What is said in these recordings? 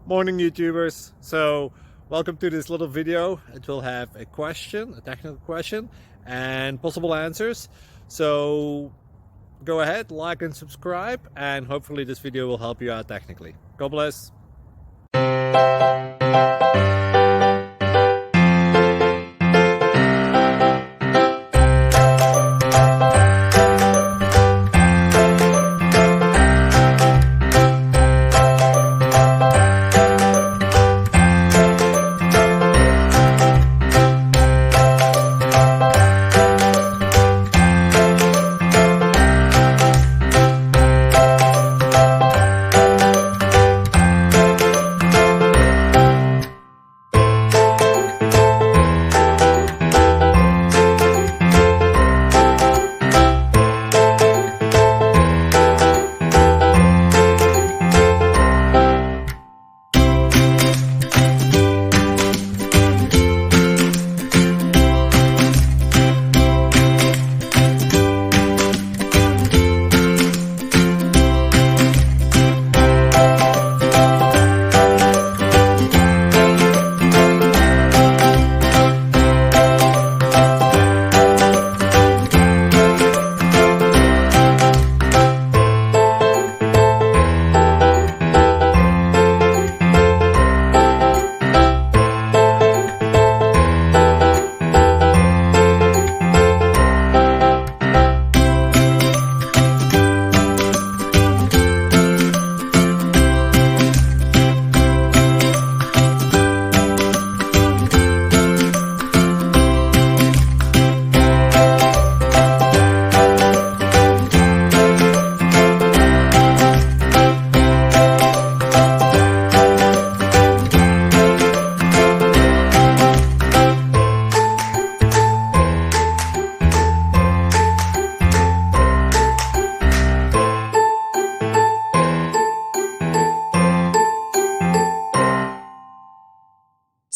Morning YouTubers. So welcome to this little video. It will have a question, a technical question, and possible answers. So go ahead, like and subscribe, and hopefully this video will help you out technically. God bless.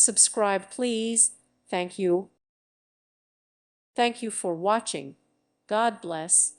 Subscribe, please. Thank you. Thank you for watching. God bless.